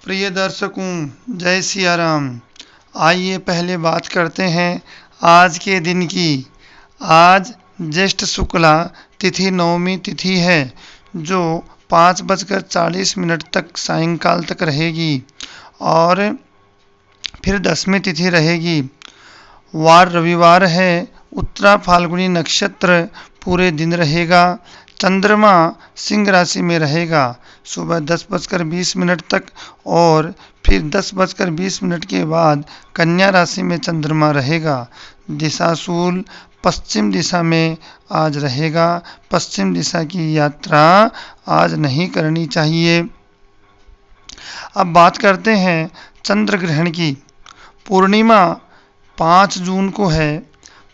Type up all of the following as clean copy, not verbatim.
प्रिय दर्शकों, जय सिया राम। आइए पहले बात करते हैं आज के दिन की। आज ज्येष्ठ शुक्ला तिथि नवमी तिथि है, जो 5:40 तक सायंकाल तक रहेगी और फिर 10वीं तिथि रहेगी। वार रविवार है। उत्तरा फाल्गुनी नक्षत्र पूरे दिन रहेगा। चंद्रमा सिंह राशि में रहेगा सुबह 10:20 तक और फिर 10:20 के बाद कन्या राशि में चंद्रमा रहेगा। दिशाशूल पश्चिम दिशा में आज रहेगा। पश्चिम दिशा की यात्रा आज नहीं करनी चाहिए। अब बात करते हैं चंद्र ग्रहण की। पूर्णिमा 5 जून को है,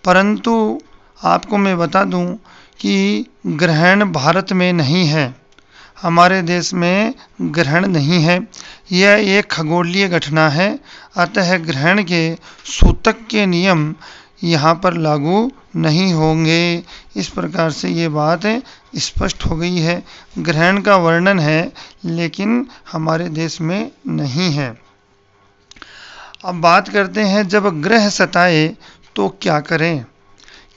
परंतु आपको मैं बता दूं कि ग्रहण भारत में नहीं है। हमारे देश में ग्रहण नहीं है। यह एक खगोलीय घटना है, अतः ग्रहण के सूतक के नियम यहाँ पर लागू नहीं होंगे। इस प्रकार से ये बात स्पष्ट हो गई है। ग्रहण का वर्णन है, लेकिन हमारे देश में नहीं है। अब बात करते हैं, जब ग्रह सताए तो क्या करें।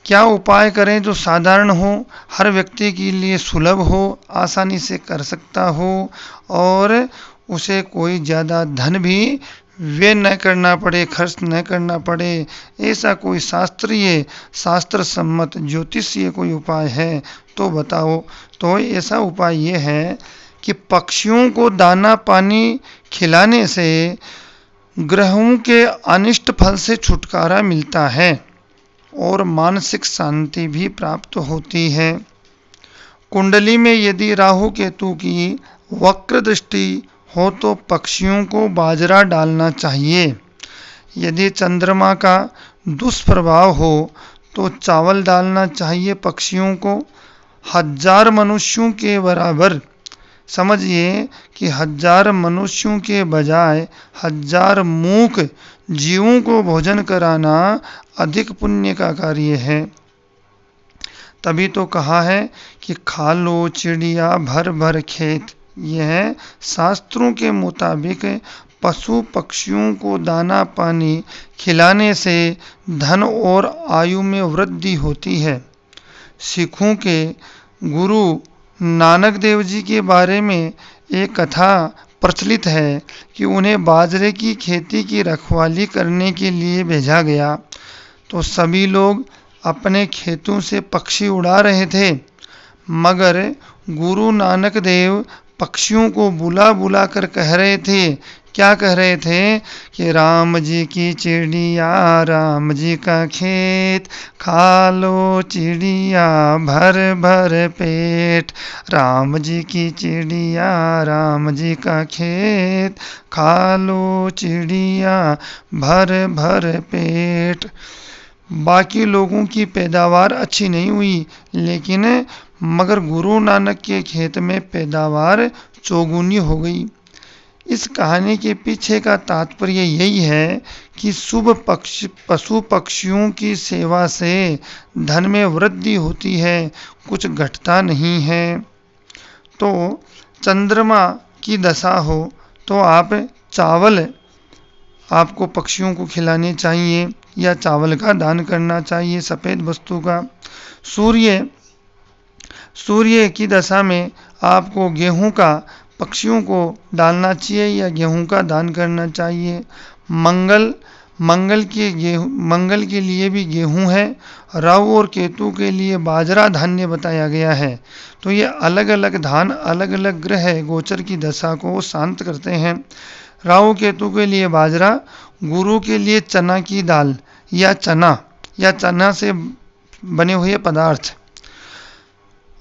क्या उपाय करें जो साधारण हो, हर व्यक्ति के लिए सुलभ हो, आसानी से कर सकता हो और उसे कोई ज़्यादा धन भी व्यय न करना पड़े, खर्च न करना पड़े। ऐसा कोई शास्त्र सम्मत ज्योतिषीय कोई उपाय है तो बताओ। तो ऐसा उपाय ये है कि पक्षियों को दाना पानी खिलाने से ग्रहों के अनिष्ट फल से छुटकारा मिलता है और मानसिक शांति भी प्राप्त होती है। कुंडली में यदि राहु केतु की वक्र दृष्टि हो तो पक्षियों को बाजरा डालना चाहिए। यदि चंद्रमा का दुष्प्रभाव हो तो चावल डालना चाहिए पक्षियों को। 1000 मनुष्यों के बराबर समझिए कि 1000 मनुष्यों के बजाय 1000 मूक जीवों को भोजन कराना अधिक पुण्य का कार्य है। तभी तो कहा है कि खा लो चिड़िया भर भर खेत। यह शास्त्रों के मुताबिक पशु पक्षियों को दाना पानी खिलाने से धन और आयु में वृद्धि होती है। सिखों के गुरु नानक देव जी के बारे में एक कथा प्रचलित है कि उन्हें बाजरे की खेती की रखवाली करने के लिए भेजा गया, तो सभी लोग अपने खेतों से पक्षी उड़ा रहे थे, मगर गुरु नानक देव पक्षियों को बुला बुला कर कह रहे थे। क्या कह रहे थे कि राम जी की चिड़िया राम जी का खेत, खा लो चिड़िया भर भर पेट। राम जी की चिड़िया राम जी का खेत, खा लो चिड़िया भर भर पेट। बाकी लोगों की पैदावार अच्छी नहीं हुई, लेकिन मगर गुरु नानक के खेत में पैदावार चौगुनी हो गई। इस कहानी के पीछे का तात्पर्य यही है कि शुभ पशु पक्षियों की सेवा से धन में वृद्धि होती है, कुछ घटता नहीं है। तो चंद्रमा की दशा हो तो आप चावल आपको पक्षियों को खिलाने चाहिए या चावल का दान करना चाहिए, सफ़ेद वस्तु का। सूर्य की दशा में आपको गेहूं का पक्षियों को डालना चाहिए या गेहूं का दान करना चाहिए। मंगल के लिए भी गेहूं है। राहु और केतु के लिए बाजरा धान्य बताया गया है। तो ये अलग अलग धान अलग अलग ग्रह गोचर की दशा को शांत करते हैं। राहु केतु के लिए बाजरा, गुरु के लिए चना की दाल या चना से बने हुए पदार्थ,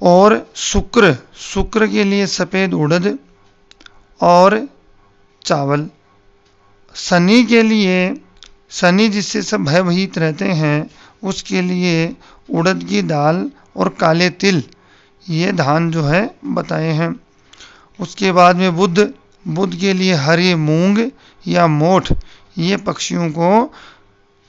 और शुक्र के लिए सफ़ेद उड़द और चावल। शनि जिससे सब भयभीत रहते हैं उसके लिए उड़द की दाल और काले तिल, ये धान जो है बताए हैं। उसके बाद में बुध के लिए हरे मूंग या मोठ, ये पक्षियों को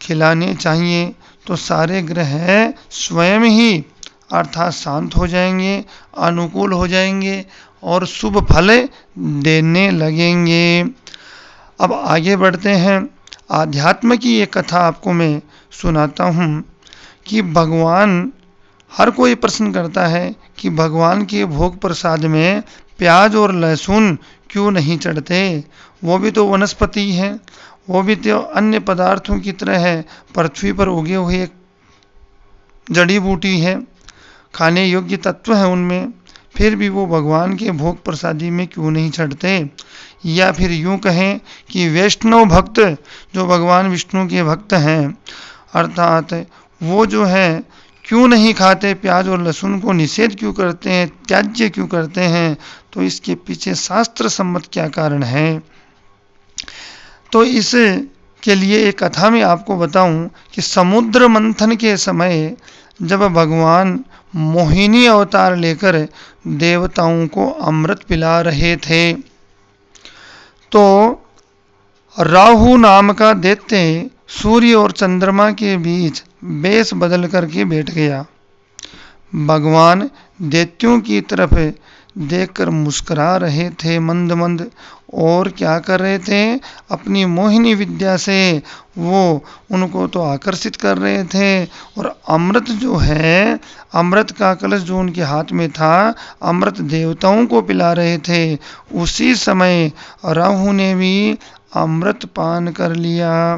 खिलाने चाहिए। तो सारे ग्रह स्वयं ही अर्थात शांत हो जाएंगे, अनुकूल हो जाएंगे और शुभ फल देने लगेंगे। अब आगे बढ़ते हैं। आध्यात्म की एक कथा आपको मैं सुनाता हूँ कि भगवान, हर कोई प्रश्न करता है कि भगवान के भोग प्रसाद में प्याज और लहसुन क्यों नहीं चढ़ते। वो भी तो वनस्पति है, वो भी तो अन्य पदार्थों की तरह है, पृथ्वी पर उगे हुए एक जड़ी बूटी है, खाने योग्य तत्व है उनमें, फिर भी वो भगवान के भोग प्रसादी में क्यों नहीं चढ़ते। या फिर यूं कहें कि वैष्णव भक्त, जो भगवान विष्णु के भक्त हैं, अर्थात वो जो है क्यों नहीं खाते प्याज और लहसुन को, निषेध क्यों करते हैं, त्याज्य क्यों करते हैं। तो इसके पीछे शास्त्र सम्मत क्या कारण है। तो इस के लिए एक कथा में आपको बताऊं कि समुद्र मंथन के समय जब भगवान मोहिनी अवतार लेकर देवताओं को अमृत पिला रहे थे, तो राहु नाम का दैत्य सूर्य और चंद्रमा के बीच वेश बदल करके बैठ गया। भगवान दैत्यों की तरफ देखकर मुस्कुरा रहे थे मंद मंद, और क्या कर रहे थे, अपनी मोहिनी विद्या से वो उनको तो आकर्षित कर रहे थे। और अमृत जो है, अमृत का कलश जो उनके हाथ में था, अमृत देवताओं को पिला रहे थे। उसी समय राहु ने भी अमृत पान कर लिया।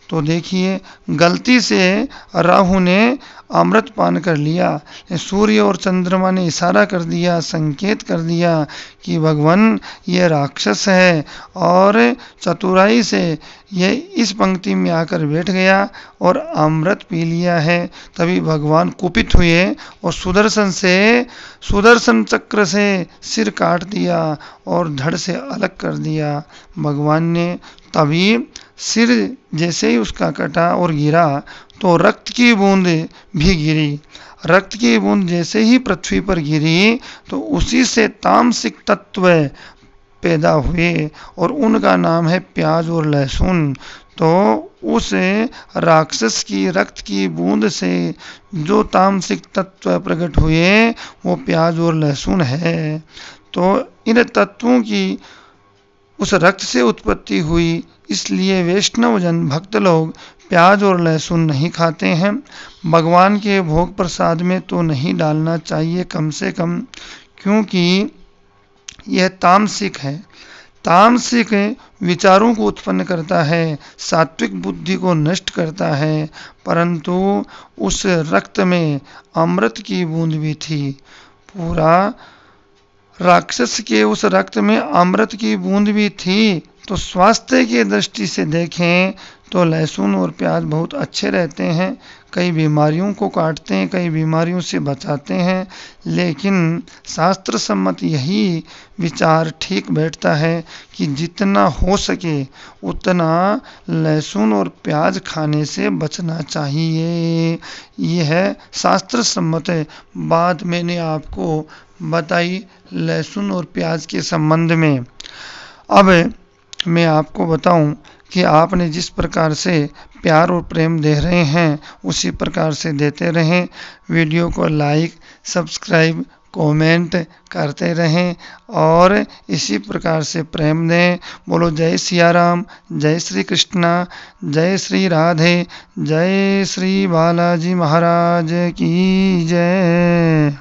तो देखिए, गलती से राहु ने अमृत पान कर लिया। सूर्य और चंद्रमा ने इशारा कर दिया, संकेत कर दिया कि भगवान ये राक्षस है, और चतुराई से ये इस पंक्ति में आकर बैठ गया और अमृत पी लिया है। तभी भगवान कुपित हुए और सुदर्शन चक्र से सिर काट दिया और धड़ से अलग कर दिया भगवान ने। तभी सिर जैसे ही उसका कटा और गिरा तो रक्त की बूंद भी गिरी। रक्त की बूंद जैसे ही पृथ्वी पर गिरी तो उसी से तामसिक तत्व पैदा हुए, और उनका नाम है प्याज और लहसुन। तो उस राक्षस की रक्त की बूंद से जो तामसिक तत्व प्रकट हुए वो प्याज और लहसुन है। तो इन तत्वों की उस रक्त से उत्पत्ति हुई, इसलिए वैष्णव जन भक्त लोग प्याज और लहसुन नहीं खाते हैं। भगवान के भोग प्रसाद में तो नहीं डालना चाहिए कम से कम, क्योंकि यह तामसिक है। तामसिक विचारों को उत्पन्न करता है, सात्विक बुद्धि को नष्ट करता है। परंतु उस रक्त में अमृत की बूंद भी थी। पूरा राक्षस के उस रक्त में अमृत की बूंद भी थी। तो स्वास्थ्य की दृष्टि से देखें तो लहसुन और प्याज बहुत अच्छे रहते हैं, कई बीमारियों को काटते हैं, कई बीमारियों से बचाते हैं। लेकिन शास्त्र सम्मत यही विचार ठीक बैठता है कि जितना हो सके उतना लहसुन और प्याज खाने से बचना चाहिए। यह है शास्त्र सम्मत बात मैंने आपको बताई लहसुन और प्याज के संबंध में। अब मैं आपको बताऊं कि आपने जिस प्रकार से प्यार और प्रेम दे रहे हैं उसी प्रकार से देते रहें। वीडियो को लाइक, सब्सक्राइब, कमेंट करते रहें और इसी प्रकार से प्रेम दें। बोलो जय सिया राम, जय श्री कृष्णा, जय श्री राधे, जय श्री बालाजी महाराज की जय।